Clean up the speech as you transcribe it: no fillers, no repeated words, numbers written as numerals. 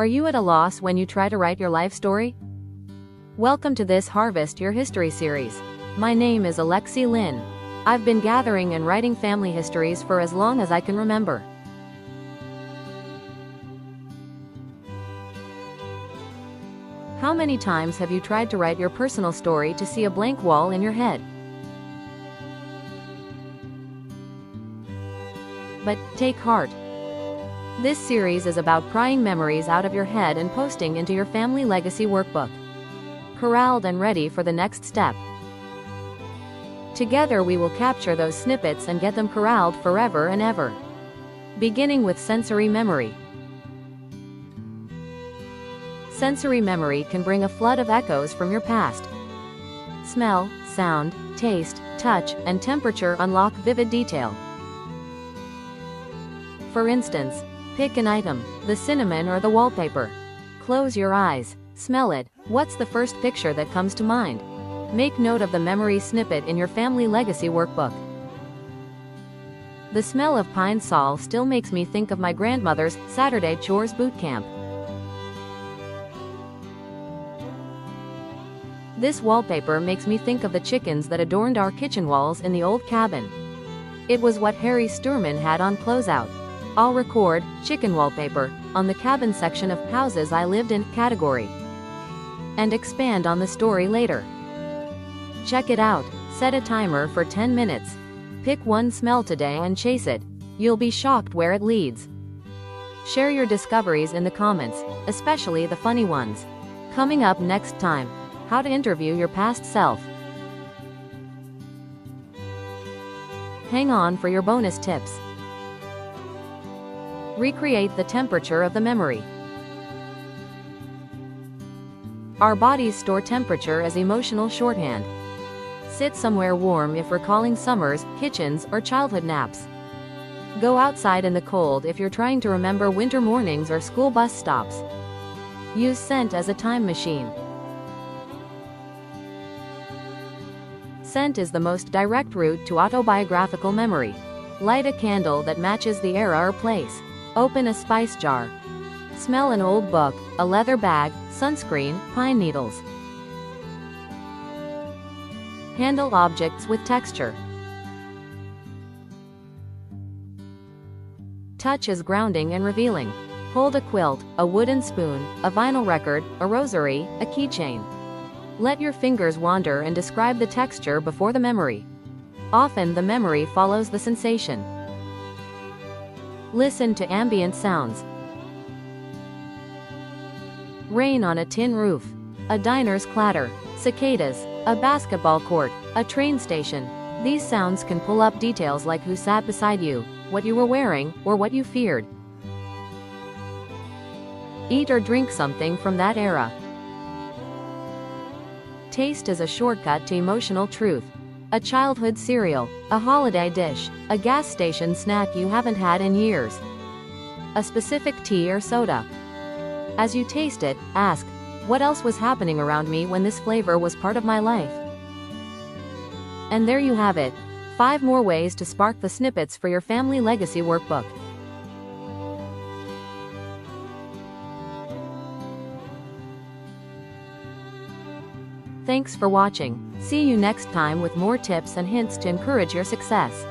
Are you at a loss when you try to write your life story? Welcome to this Harvest Your History series. My name is Alexi Lin. I've been gathering and writing family histories for as long as I can remember. How many times have you tried to write your personal story to see a blank wall in your head? But take heart. This series is about prying memories out of your head and posting into your family legacy workbook. Corralled and ready for the next step. Together we will capture those snippets and get them corralled forever and ever. Beginning with sensory memory. Sensory memory can bring a flood of echoes from your past. Smell, sound, taste, touch, and temperature unlock vivid detail. For instance, pick an item, the cinnamon or the wallpaper. Close your eyes, smell it. What's the first picture that comes to mind? Make note of the memory snippet in your family legacy workbook. The smell of pine sol still makes me think of my grandmother's Saturday chores boot camp. This wallpaper makes me think of the chickens that adorned our kitchen walls in the old cabin. It was what Harry Sturman had on closeout. I'll record chicken wallpaper on the cabin section of houses I lived in category and expand on the story later. Check it out. Set a timer for 10 minutes. Pick one smell today and chase it. You'll be shocked where it leads. Share your discoveries in the comments, especially the funny ones. Coming up next time, how to interview your past self. Hang on for your bonus tips. Recreate the temperature of the memory. Our bodies store temperature as emotional shorthand. Sit somewhere warm if recalling summers, kitchens, or childhood naps. Go outside in the cold if you're trying to remember winter mornings or school bus stops. Use scent as a time machine. Scent is the most direct route to autobiographical memory. Light a candle that matches the era or place. Open a spice jar. Smell an old book, a leather bag, sunscreen, pine needles. Handle objects with texture. Touch is grounding and revealing. Hold a quilt, a wooden spoon, a vinyl record, a rosary, a keychain. Let your fingers wander and describe the texture before the memory. Often the memory follows the sensation. Listen to ambient sounds. Rain on a tin roof. A diner's clatter. Cicadas. A basketball court. A train station. These sounds can pull up details like who sat beside you, what you were wearing, or what you feared. Eat or drink something from that era. Taste is a shortcut to emotional truth. A childhood cereal, a holiday dish, a gas station snack you haven't had in years. A specific tea or soda. As you taste it, ask, what else was happening around me when this flavor was part of my life? And there you have it. 5 more ways to spark the snippets for your family legacy workbook. Thanks for watching. See you next time with more tips and hints to encourage your success.